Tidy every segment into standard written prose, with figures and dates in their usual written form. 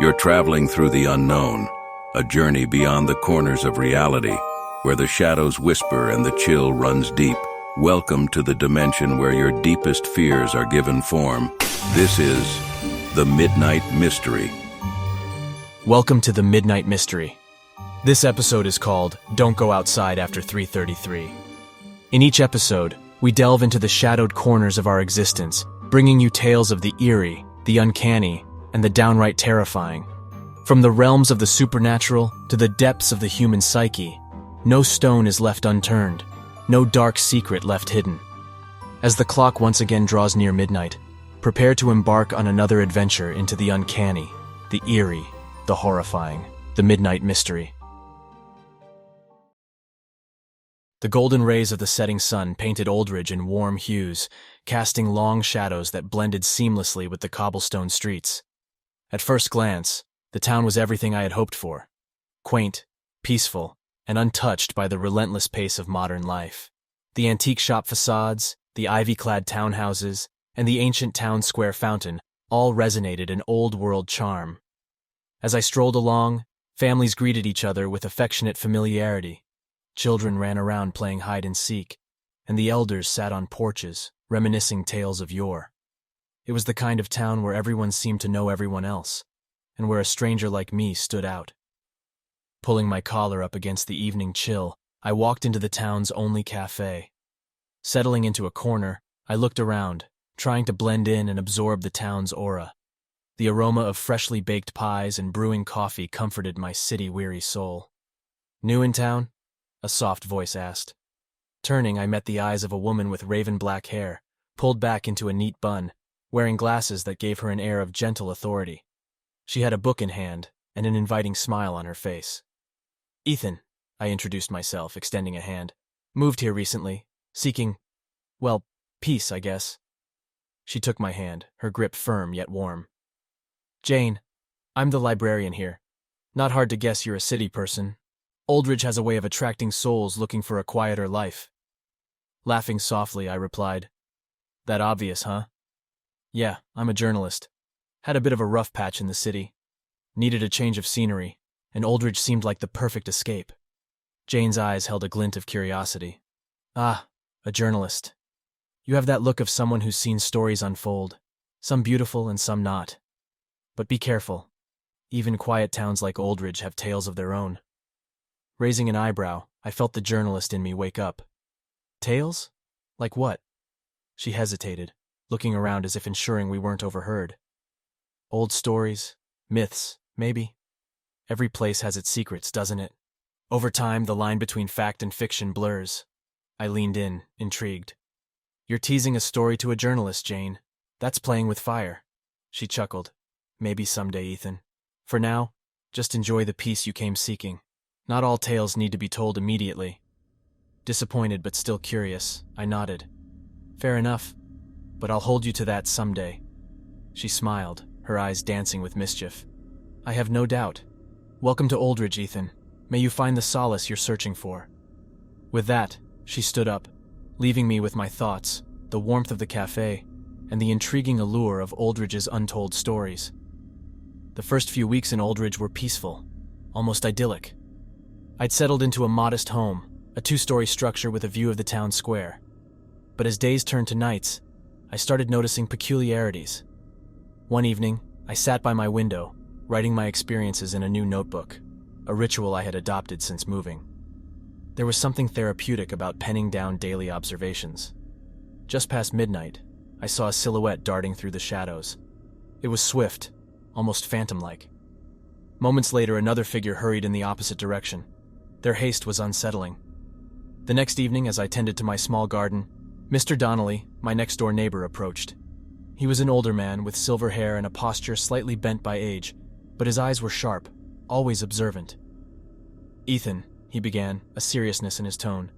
You're traveling through the unknown, a journey beyond the corners of reality, where the shadows whisper and the chill runs deep. Welcome to the dimension where your deepest fears are given form. This is The Midnight Mystery. Welcome to The Midnight Mystery. This episode is called Don't Go Outside After 3:33. In each episode, we delve into the shadowed corners of our existence, bringing you tales of the eerie, the uncanny, and the downright terrifying. From the realms of the supernatural to the depths of the human psyche, no stone is left unturned, no dark secret left hidden. As the clock once again draws near midnight, prepare to embark on another adventure into the uncanny, the eerie, the horrifying, the midnight mystery. The golden rays of the setting sun painted Oldridge in warm hues, casting long shadows that blended seamlessly with the cobblestone streets. At first glance, the town was everything I had hoped for: quaint, peaceful, and untouched by the relentless pace of modern life. The antique shop facades, the ivy-clad townhouses, and the ancient town square fountain all resonated an old-world charm. As I strolled along, families greeted each other with affectionate familiarity. Children ran around playing hide-and-seek, and the elders sat on porches, reminiscing tales of yore. It was the kind of town where everyone seemed to know everyone else, and where a stranger like me stood out. Pulling my collar up against the evening chill, I walked into the town's only cafe. Settling into a corner, I looked around, trying to blend in and absorb the town's aura. The aroma of freshly baked pies and brewing coffee comforted my city-weary soul. "New in town?" a soft voice asked. Turning, I met the eyes of a woman with raven-black hair, pulled back into a neat bun, wearing glasses that gave her an air of gentle authority. She had a book in hand and an inviting smile on her face. "Ethan," I introduced myself, extending a hand. "Moved here recently, seeking, well, peace, I guess." She took my hand, her grip firm yet warm. "Jane, I'm the librarian here. Not hard to guess you're a city person. Oldridge has a way of attracting souls looking for a quieter life." Laughing softly, I replied, "That obvious, huh?" "Yeah, I'm a journalist. Had a bit of a rough patch in the city. Needed a change of scenery, and Oldridge seemed like the perfect escape." Jane's eyes held a glint of curiosity. "Ah, a journalist. You have that look of someone who's seen stories unfold, some beautiful and some not. But be careful. Even quiet towns like Oldridge have tales of their own." Raising an eyebrow, I felt the journalist in me wake up. "Tales? Like what?" She hesitated, looking around as if ensuring we weren't overheard. "Old stories, myths, maybe. Every place has its secrets, doesn't it? Over time, the line between fact and fiction blurs." I leaned in, intrigued. "You're teasing a story to a journalist, Jane. That's playing with fire." She chuckled. "Maybe someday, Ethan. For now, just enjoy the peace you came seeking. Not all tales need to be told immediately." Disappointed but still curious, I nodded. "Fair enough, but I'll hold you to that someday." She smiled, her eyes dancing with mischief. "I have no doubt. Welcome to Oldridge, Ethan. May you find the solace you're searching for." With that, she stood up, leaving me with my thoughts, the warmth of the cafe, and the intriguing allure of Oldridge's untold stories. The first few weeks in Oldridge were peaceful, almost idyllic. I'd settled into a modest home, a 2-story structure with a view of the town square. But as days turned to nights, I started noticing peculiarities. One evening, I sat by my window, writing my experiences in a new notebook, a ritual I had adopted since moving. There was something therapeutic about penning down daily observations. Just past midnight, I saw a silhouette darting through the shadows. It was swift, almost phantom-like. Moments later, another figure hurried in the opposite direction. Their haste was unsettling. The next evening, as I tended to my small garden, Mr. Donnelly, my next-door neighbor, approached. He was an older man with silver hair and a posture slightly bent by age, but his eyes were sharp, always observant. "Ethan," he began, a seriousness in his tone.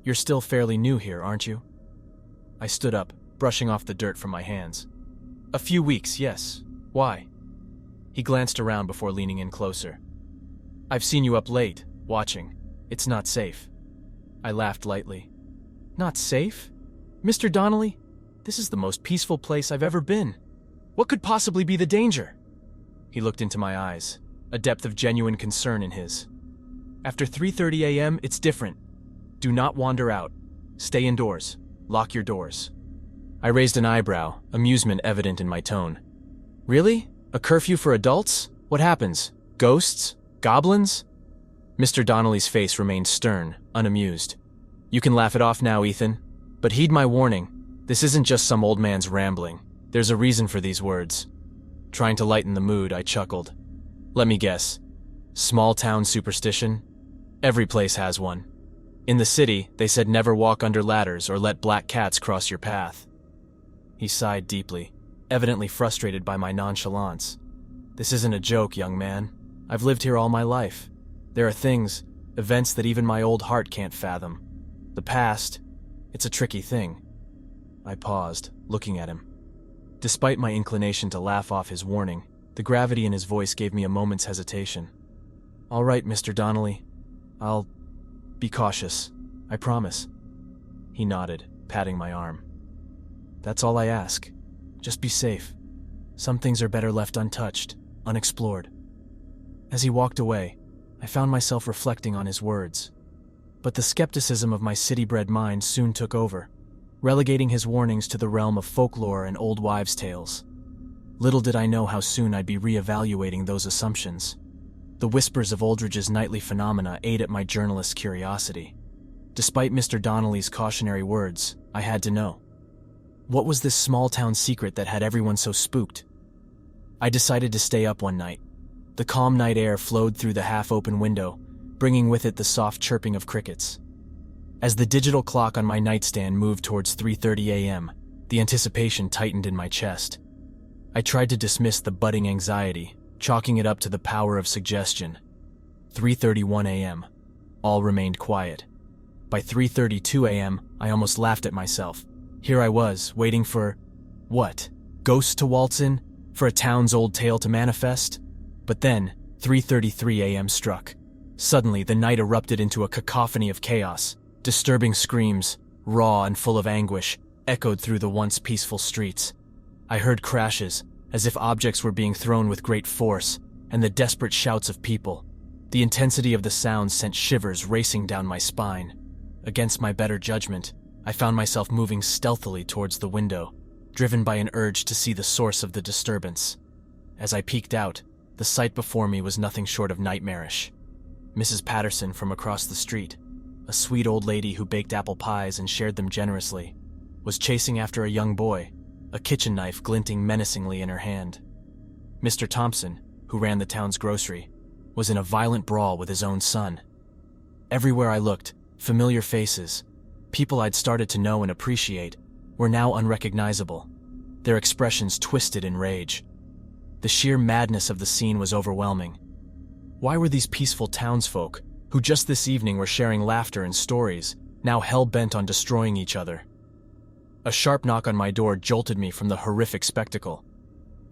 "You're still fairly new here, aren't you?" I stood up, brushing off the dirt from my hands. "A few weeks, yes. Why?" He glanced around before leaning in closer. "I've seen you up late, watching. It's not safe." I laughed lightly. "Not safe? Mr. Donnelly, this is the most peaceful place I've ever been. What could possibly be the danger?" He looked into my eyes, a depth of genuine concern in his. After 3:30 a.m., it's different. Do not wander out. Stay indoors. Lock your doors. I raised an eyebrow, amusement evident in my tone. Really? A curfew for adults? What happens? Ghosts? Goblins? Mr. Donnelly's face remained stern, unamused. You can laugh it off now, Ethan. But heed my warning. This isn't just some old man's rambling. There's a reason for these words. Trying to lighten the mood, I chuckled. Let me guess. Small town superstition? Every place has one. In the city, they said never walk under ladders or let black cats cross your path. He sighed deeply, evidently frustrated by my nonchalance. This isn't a joke, young man. I've lived here all my life. There are things, events that even my old heart can't fathom. The past, it's a tricky thing. I paused, looking at him. Despite my inclination to laugh off his warning, the gravity in his voice gave me a moment's hesitation. All right, Mr. Donnelly. I'll be cautious. I promise. He nodded, patting my arm. That's all I ask. Just be safe. Some things are better left untouched, unexplored. As he walked away, I found myself reflecting on his words. But the skepticism of my city-bred mind soon took over, relegating his warnings to the realm of folklore and old wives' tales. Little did I know how soon I'd be re-evaluating those assumptions. The whispers of Aldridge's nightly phenomena ate at my journalist's curiosity. Despite Mr. Donnelly's cautionary words, I had to know. What was this small-town secret that had everyone so spooked? I decided to stay up one night. The calm night air flowed through the half-open window, bringing with it the soft chirping of crickets. As the digital clock on my nightstand moved towards 3:30 a.m., the anticipation tightened in my chest. I tried to dismiss the budding anxiety, chalking it up to the power of suggestion. 3:31 a.m. All remained quiet. By 3:32 a.m., I almost laughed at myself. Here I was, waiting for… what? Ghosts to waltz in? For a town's old tale to manifest? But then, 3:33 a.m. struck. Suddenly, the night erupted into a cacophony of chaos. Disturbing screams, raw and full of anguish, echoed through the once peaceful streets. I heard crashes, as if objects were being thrown with great force, and the desperate shouts of people. The intensity of the sounds sent shivers racing down my spine. Against my better judgment, I found myself moving stealthily towards the window, driven by an urge to see the source of the disturbance. As I peeked out, the sight before me was nothing short of nightmarish. Mrs. Patterson from across the street, a sweet old lady who baked apple pies and shared them generously, was chasing after a young boy, a kitchen knife glinting menacingly in her hand. Mr. Thompson, who ran the town's grocery, was in a violent brawl with his own son. Everywhere I looked, familiar faces, people I'd started to know and appreciate, were now unrecognizable, their expressions twisted in rage. The sheer madness of the scene was overwhelming. Why were these peaceful townsfolk, who just this evening were sharing laughter and stories, now hell-bent on destroying each other? A sharp knock on my door jolted me from the horrific spectacle.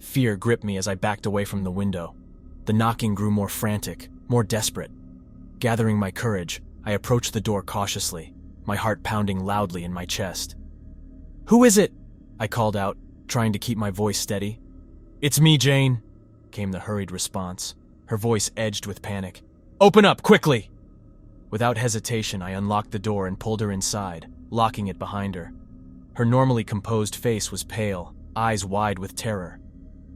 Fear gripped me as I backed away from the window. The knocking grew more frantic, more desperate. Gathering my courage, I approached the door cautiously, my heart pounding loudly in my chest. "Who is it?" I called out, trying to keep my voice steady. "It's me, Jane," came the hurried response, her voice edged with panic. "Open up, quickly!" Without hesitation, I unlocked the door and pulled her inside, locking it behind her. Her normally composed face was pale, eyes wide with terror.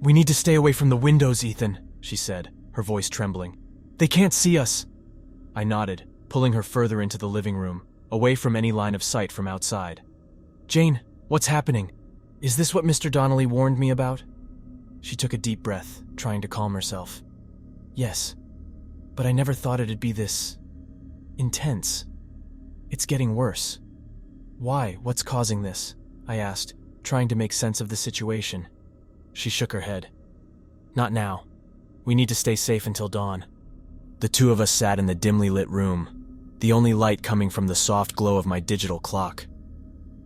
"We need to stay away from the windows, Ethan," she said, her voice trembling. "They can't see us." I nodded, pulling her further into the living room, away from any line of sight from outside. "Jane, what's happening? Is this what Mr. Donnelly warned me about?" She took a deep breath, trying to calm herself. "Yes, but I never thought it'd be this… intense. It's getting worse." "Why? What's causing this?" I asked, trying to make sense of the situation. She shook her head. "Not now. We need to stay safe until dawn." The two of us sat in the dimly lit room, the only light coming from the soft glow of my digital clock.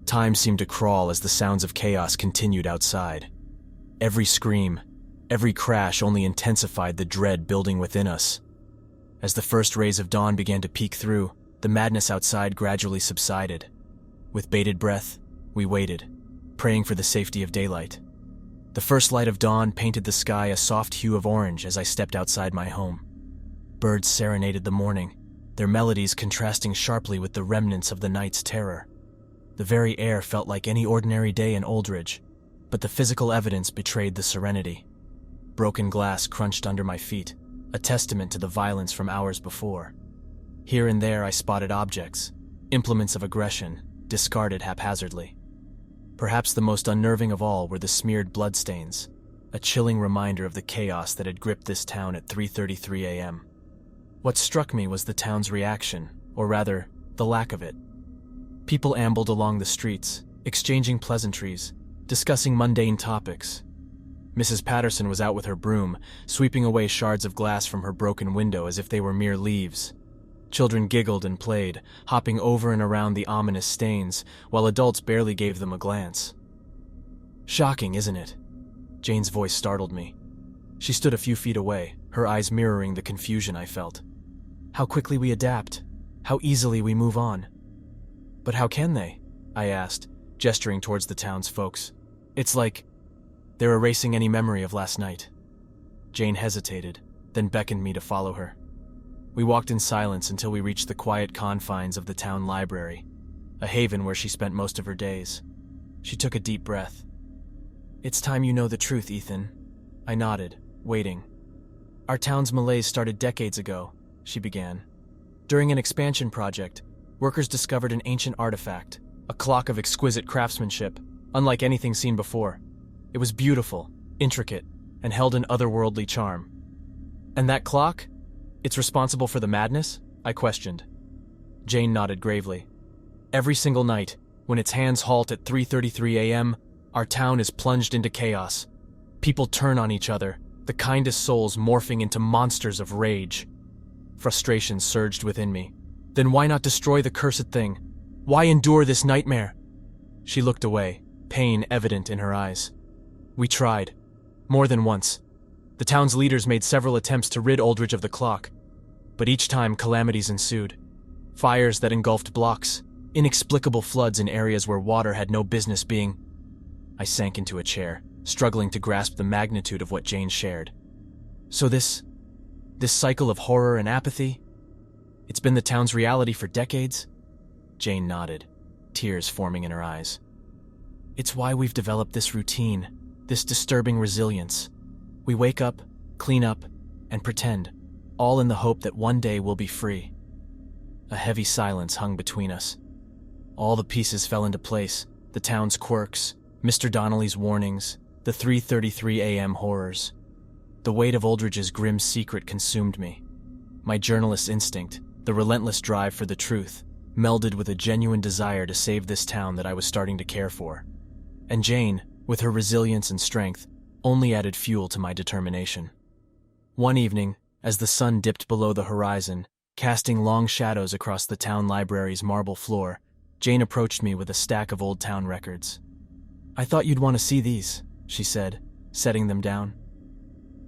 Time seemed to crawl as the sounds of chaos continued outside. Every scream, every crash only intensified the dread building within us. As the first rays of dawn began to peek through, the madness outside gradually subsided. With bated breath, we waited, praying for the safety of daylight. The The first light of dawn painted the sky a soft hue of orange as I stepped outside my home. Birds serenaded the morning, their melodies contrasting sharply with the remnants of the night's terror. The very air felt like any ordinary day in Oldridge, but the physical evidence betrayed the serenity. Broken glass crunched under my feet, a testament to the violence from hours before. Here and there I spotted objects, implements of aggression, discarded haphazardly. Perhaps the most unnerving of all were the smeared bloodstains, a chilling reminder of the chaos that had gripped this town at 3:33 a.m. What struck me was the town's reaction, or rather, the lack of it. People ambled along the streets, exchanging pleasantries, discussing mundane topics. Mrs. Patterson was out with her broom, sweeping away shards of glass from her broken window as if they were mere leaves. Children giggled and played, hopping over and around the ominous stains, while adults barely gave them a glance. Shocking, isn't it? Jane's voice startled me. She stood a few feet away, her eyes mirroring the confusion I felt. How quickly we adapt, how easily we move on. But how can they? I asked, gesturing towards the town's folks. It's like they're erasing any memory of last night. Jane hesitated, then beckoned me to follow her. We walked in silence until we reached the quiet confines of the town library, a haven where she spent most of her days. She took a deep breath. It's time you know the truth, Ethan. I nodded, waiting. Our town's malaise started decades ago, she began. During an expansion project, workers discovered an ancient artifact, a clock of exquisite craftsmanship, unlike anything seen before. It was beautiful, intricate, and held an otherworldly charm. And that clock? It's responsible for the madness? I questioned. Jane nodded gravely. Every single night, when its hands halt at 3:33 a.m., our town is plunged into chaos. People turn on each other, the kindest souls morphing into monsters of rage. Frustration surged within me. Then why not destroy the cursed thing? Why endure this nightmare? She looked away, pain evident in her eyes. We tried. More than once. The town's leaders made several attempts to rid Oldridge of the clock, but each time calamities ensued. Fires that engulfed blocks, inexplicable floods in areas where water had no business being. I sank into a chair, struggling to grasp the magnitude of what Jane shared. So this cycle of horror and apathy, it's been the town's reality for decades? Jane nodded, tears forming in her eyes. It's why we've developed this routine, this disturbing resilience. We wake up, clean up, and pretend, all in the hope that one day we'll be free. A heavy silence hung between us. All the pieces fell into place, the town's quirks, Mr. Donnelly's warnings, the 3:33 a.m. horrors. The weight of Oldridge's grim secret consumed me. My journalist's instinct, the relentless drive for the truth, melded with a genuine desire to save this town that I was starting to care for. And Jane, with her resilience and strength, only added fuel to my determination. One evening, as the sun dipped below the horizon, casting long shadows across the town library's marble floor, Jane approached me with a stack of old town records. I thought you'd want to see these, she said, setting them down.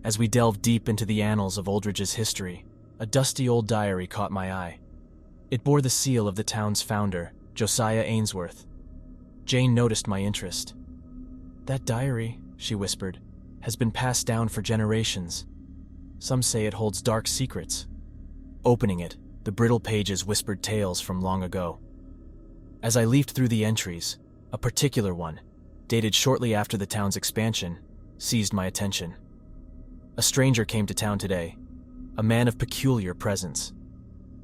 As we delved deep into the annals of Oldridge's history, a dusty old diary caught my eye. It bore the seal of the town's founder, Josiah Ainsworth. Jane noticed my interest. That diary, she whispered, has been passed down for generations. Some say it holds dark secrets. Opening it, the brittle pages whispered tales from long ago. As I leafed through the entries, a particular one, dated shortly after the town's expansion, seized my attention. A stranger came to town today, a man of peculiar presence.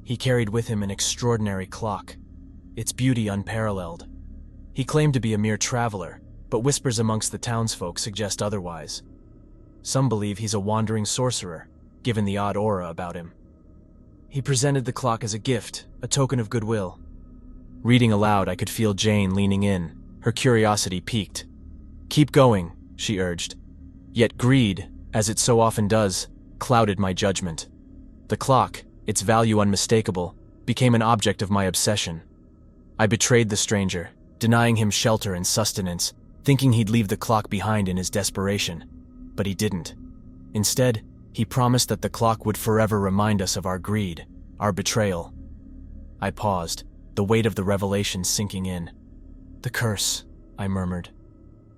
He carried with him an extraordinary clock, its beauty unparalleled. He claimed to be a mere traveler, but whispers amongst the townsfolk suggest otherwise. Some believe he's a wandering sorcerer, given the odd aura about him. He presented the clock as a gift, a token of goodwill. Reading aloud, I could feel Jane leaning in, her curiosity piqued. Keep going, she urged. Yet greed, as it so often does, clouded my judgment. The clock, its value unmistakable, became an object of my obsession. I betrayed the stranger, denying him shelter and sustenance, thinking he'd leave the clock behind in his desperation. But he didn't. Instead, he promised that the clock would forever remind us of our greed, our betrayal. I paused, the weight of the revelation sinking in. The curse, I murmured.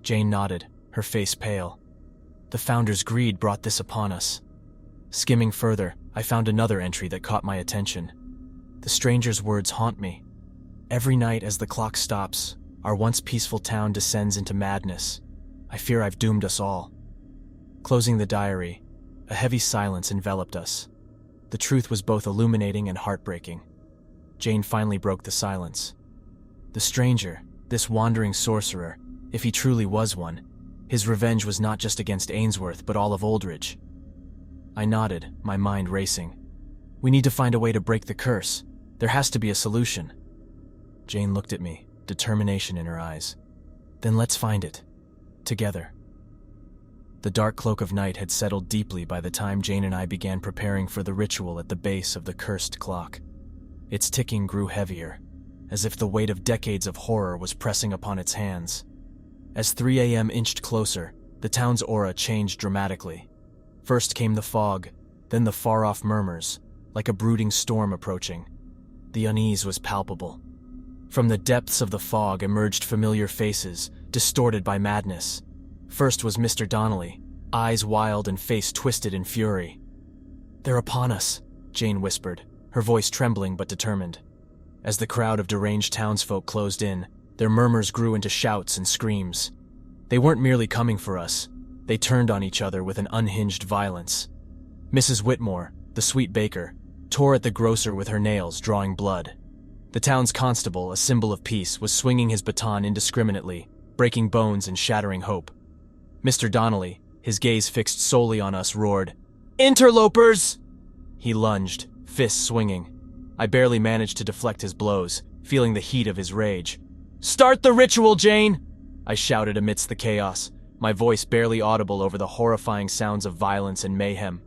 Jane nodded, her face pale. The founder's greed brought this upon us. Skimming further, I found another entry that caught my attention. The stranger's words haunt me. Every night as the clock stops, our once peaceful town descends into madness. I fear I've doomed us all. Closing the diary, a heavy silence enveloped us. The truth was both illuminating and heartbreaking. Jane finally broke the silence. The stranger, this wandering sorcerer, if he truly was one, his revenge was not just against Ainsworth but all of Oldridge. I nodded, my mind racing. We need to find a way to break the curse. There has to be a solution. Jane looked at me, determination in her eyes. Then let's find it. Together. The dark cloak of night had settled deeply by the time Jane and I began preparing for the ritual at the base of the cursed clock. Its ticking grew heavier, as if the weight of decades of horror was pressing upon its hands. As 3 a.m. inched closer, the town's aura changed dramatically. First came the fog, then the far-off murmurs, like a brooding storm approaching. The unease was palpable. From the depths of the fog emerged familiar faces, distorted by madness. First was Mr. Donnelly, eyes wild and face twisted in fury. "They're upon us," Jane whispered, her voice trembling but determined. As the crowd of deranged townsfolk closed in, their murmurs grew into shouts and screams. They weren't merely coming for us. They turned on each other with an unhinged violence. Mrs. Whitmore, the sweet baker, tore at the grocer with her nails, drawing blood. The town's constable, a symbol of peace, was swinging his baton indiscriminately, breaking bones and shattering hope. Mr. Donnelly, his gaze fixed solely on us, roared, "Interlopers!" He lunged, fists swinging. I barely managed to deflect his blows, feeling the heat of his rage. "Start the ritual, Jane!" I shouted amidst the chaos, my voice barely audible over the horrifying sounds of violence and mayhem.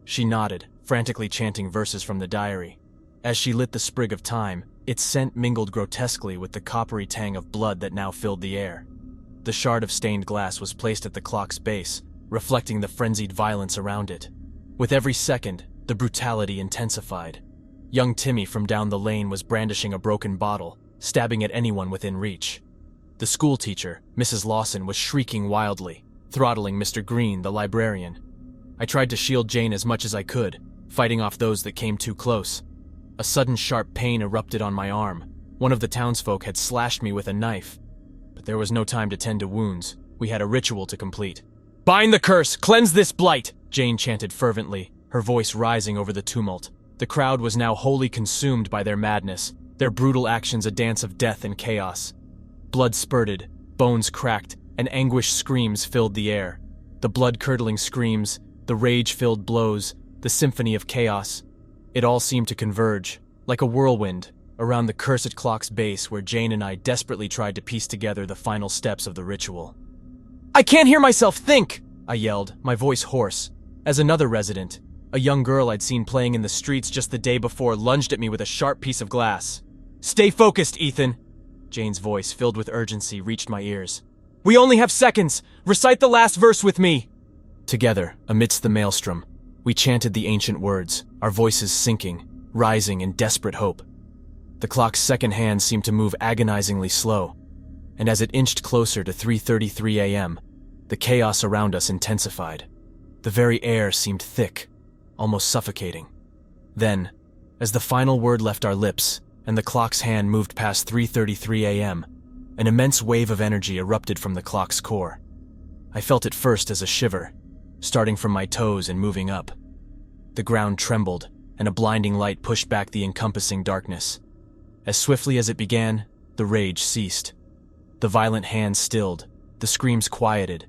She nodded, frantically chanting verses from the diary. As she lit the sprig of thyme, its scent mingled grotesquely with the coppery tang of blood that now filled the air. The shard of stained glass was placed at the clock's base, reflecting the frenzied violence around it. With every second, the brutality intensified. Young Timmy from down the lane was brandishing a broken bottle, stabbing at anyone within reach. The schoolteacher, Mrs. Lawson, was shrieking wildly, throttling Mr. Green, the librarian. I tried to shield Jane as much as I could, fighting off those that came too close. A sudden sharp pain erupted on my arm. One of the townsfolk had slashed me with a knife. But there was no time to tend to wounds. We had a ritual to complete. "Bind the curse! Cleanse this blight!" Jane chanted fervently, her voice rising over the tumult. The crowd was now wholly consumed by their madness, their brutal actions a dance of death and chaos. Blood spurted, bones cracked, and anguished screams filled the air. The blood-curdling screams, the rage-filled blows, the symphony of chaos. It all seemed to converge, like a whirlwind, around the cursed clock's base where Jane and I desperately tried to piece together the final steps of the ritual. "I can't hear myself think!" I yelled, my voice hoarse, as another resident, a young girl I'd seen playing in the streets just the day before, lunged at me with a sharp piece of glass. "Stay focused, Ethan!" Jane's voice, filled with urgency, reached my ears. "We only have seconds! Recite the last verse with me!" Together, amidst the maelstrom, we chanted the ancient words, our voices sinking, rising in desperate hope. The clock's second hand seemed to move agonizingly slow, and as it inched closer to 3:33 a.m., the chaos around us intensified. The very air seemed thick, almost suffocating. Then, as the final word left our lips, and the clock's hand moved past 3:33 a.m., an immense wave of energy erupted from the clock's core. I felt it first as a shiver, starting from my toes and moving up. The ground trembled, and a blinding light pushed back the encompassing darkness. As swiftly as it began, the rage ceased. The violent hand stilled, the screams quieted,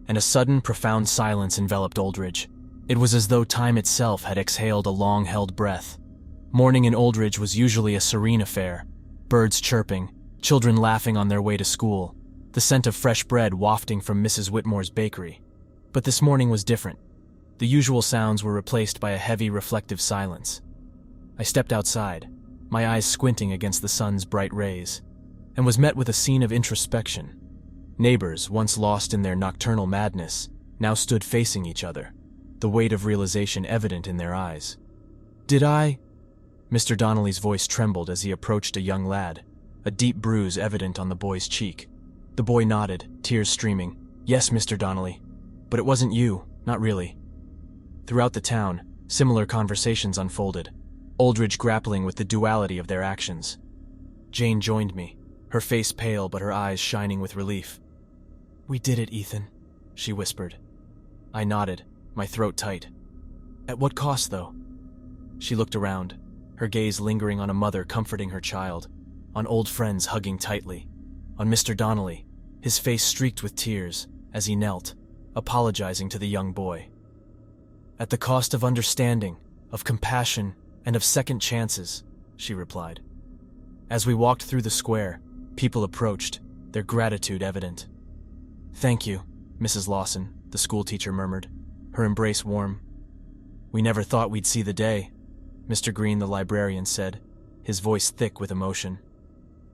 and a sudden, profound silence enveloped Oldridge. It was as though time itself had exhaled a long-held breath. Morning in Oldridge was usually a serene affair, birds chirping, children laughing on their way to school, the scent of fresh bread wafting from Mrs. Whitmore's bakery. But this morning was different. The usual sounds were replaced by a heavy, reflective silence. I stepped outside, my eyes squinting against the sun's bright rays, and was met with a scene of introspection. Neighbors, once lost in their nocturnal madness, now stood facing each other, the weight of realization evident in their eyes. "Did I?" Mr. Donnelly's voice trembled as he approached a young lad, a deep bruise evident on the boy's cheek. The boy nodded, tears streaming. "Yes, Mr. Donnelly. But it wasn't you, not really. Throughout the town, similar conversations unfolded, Aldridge grappling with the duality of their actions. Jane joined me, her face pale but her eyes shining with relief. "We did it, Ethan," she whispered. I nodded, my throat tight. "At what cost, though?" She looked around, her gaze lingering on a mother comforting her child, on old friends hugging tightly, on Mr. Donnelly, his face streaked with tears as he knelt, apologizing to the young boy. "At the cost of understanding, of compassion, and of second chances," she replied. As we walked through the square, people approached, their gratitude evident. "Thank you, Mrs. Lawson," the schoolteacher murmured, her embrace warm. "We never thought we'd see the day," Mr. Green, the librarian, said, his voice thick with emotion.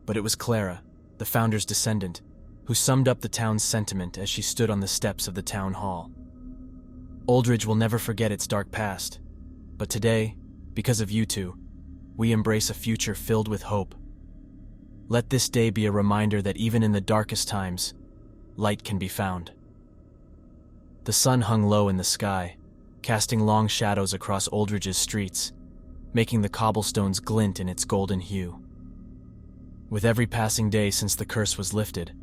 But it was Clara, the founder's descendant, who summed up the town's sentiment as she stood on the steps of the town hall. "Aldridge will never forget its dark past, but today, because of you two, we embrace a future filled with hope. Let this day be a reminder that even in the darkest times, light can be found." The sun hung low in the sky, casting long shadows across Aldridge's streets, making the cobblestones glint in its golden hue. With every passing day since the curse was lifted,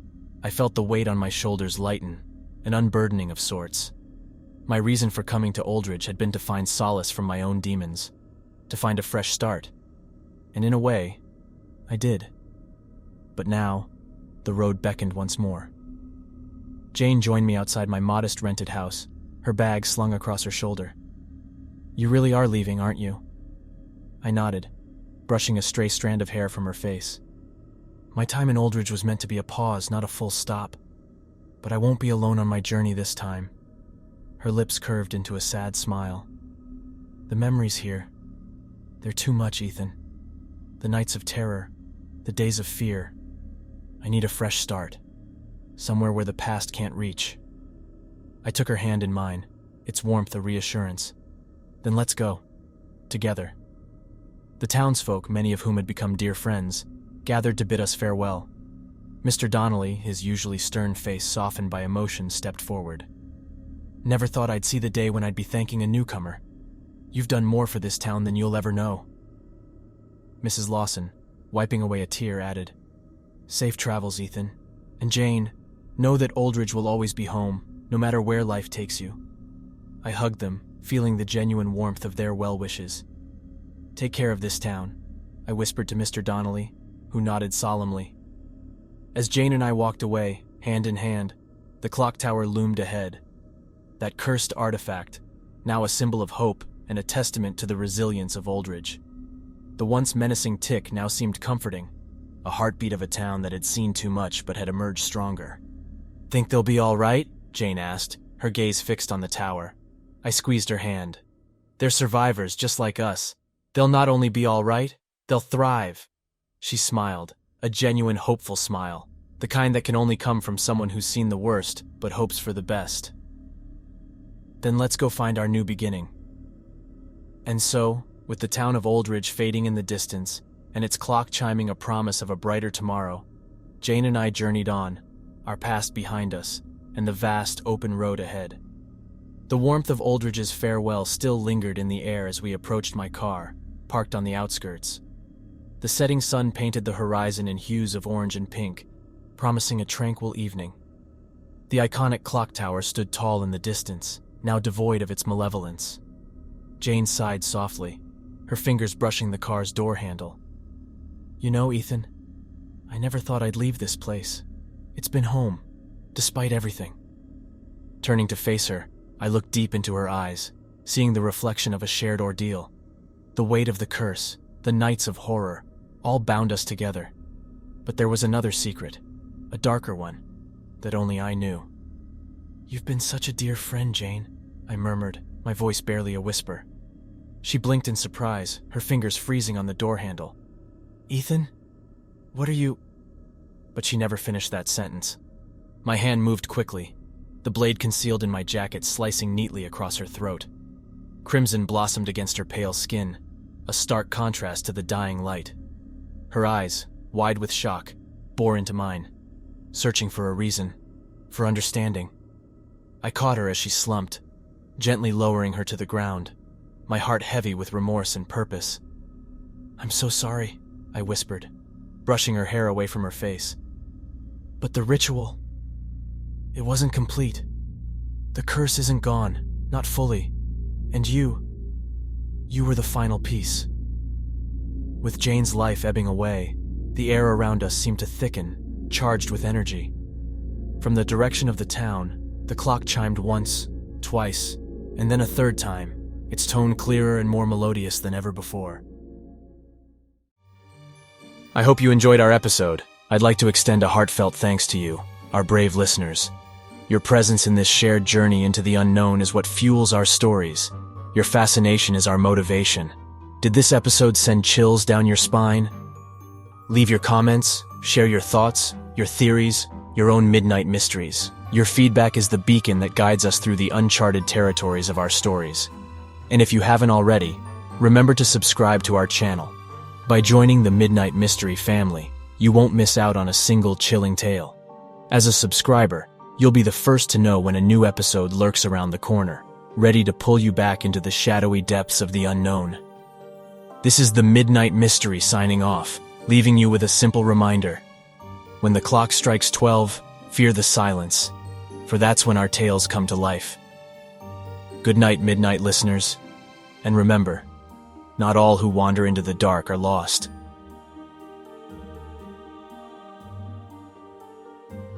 I felt the weight on my shoulders lighten, an unburdening of sorts. My reason for coming to Aldridge had been to find solace from my own demons, to find a fresh start. And in a way, I did. But now, the road beckoned once more. Jane joined me outside my modest rented house, her bag slung across her shoulder. "You really are leaving, aren't you?" I nodded, brushing a stray strand of hair from her face. "My time in Aldridge was meant to be a pause, not a full stop. But I won't be alone on my journey this time." Her lips curved into a sad smile. "The memories here, they're too much, Ethan. The nights of terror, the days of fear. I need a fresh start, somewhere where the past can't reach." I took her hand in mine, its warmth a reassurance. "Then let's go. Together." The townsfolk, many of whom had become dear friends, gathered to bid us farewell. Mr. Donnelly, his usually stern face softened by emotion, stepped forward. "Never thought I'd see the day when I'd be thanking a newcomer. You've done more for this town than you'll ever know." Mrs. Lawson, wiping away a tear, added, "Safe travels, Ethan. And Jane, know that Aldridge will always be home, no matter where life takes you." I hugged them, feeling the genuine warmth of their well wishes. "Take care of this town," I whispered to Mr. Donnelly, who nodded solemnly. As Jane and I walked away, hand in hand, the clock tower loomed ahead. That cursed artifact, now a symbol of hope and a testament to the resilience of Aldridge. The once menacing tick now seemed comforting, a heartbeat of a town that had seen too much but had emerged stronger. "Think they'll be all right?" Jane asked, her gaze fixed on the tower. I squeezed her hand. "They're survivors just like us. They'll not only be all right, they'll thrive." She smiled, a genuine hopeful smile, the kind that can only come from someone who's seen the worst but hopes for the best. "Then let's go find our new beginning." And so, with the town of Aldridge fading in the distance and its clock chiming a promise of a brighter tomorrow, Jane and I journeyed on, our past behind us and the vast open road ahead. The warmth of Aldridge's farewell still lingered in the air as we approached my car, parked on the outskirts. The setting sun painted the horizon in hues of orange and pink, promising a tranquil evening. The iconic clock tower stood tall in the distance, now devoid of its malevolence. Jane sighed softly, her fingers brushing the car's door handle. "You know, Ethan, I never thought I'd leave this place. It's been home, despite everything." Turning to face her, I looked deep into her eyes, seeing the reflection of a shared ordeal. The weight of the curse, the nights of horror, all bound us together. But there was another secret, a darker one, that only I knew. "You've been such a dear friend, Jane," I murmured, my voice barely a whisper. She blinked in surprise, her fingers freezing on the door handle. "Ethan? What are you—" But she never finished that sentence. My hand moved quickly, the blade concealed in my jacket slicing neatly across her throat. Crimson blossomed against her pale skin, a stark contrast to the dying light. Her eyes, wide with shock, bore into mine, searching for a reason, for understanding. I caught her as she slumped, gently lowering her to the ground, my heart heavy with remorse and purpose. "I'm so sorry," I whispered, brushing her hair away from her face. "But the ritual, it wasn't complete. The curse isn't gone, not fully. And you were the final piece." With Jane's life ebbing away, the air around us seemed to thicken, charged with energy. From the direction of the town, the clock chimed once, twice, and then a third time, its tone clearer and more melodious than ever before. I hope you enjoyed our episode. I'd like to extend a heartfelt thanks to you, our brave listeners. Your presence in this shared journey into the unknown is what fuels our stories. Your fascination is our motivation. Did this episode send chills down your spine? Leave your comments, share your thoughts, your theories, your own midnight mysteries. Your feedback is the beacon that guides us through the uncharted territories of our stories. And if you haven't already, remember to subscribe to our channel. By joining the Midnight Mystery family, you won't miss out on a single chilling tale. As a subscriber, you'll be the first to know when a new episode lurks around the corner, ready to pull you back into the shadowy depths of the unknown. This is the Midnight Mystery signing off, leaving you with a simple reminder. When the clock strikes 12, fear the silence, for that's when our tales come to life. Good night, Midnight listeners. And remember, not all who wander into the dark are lost.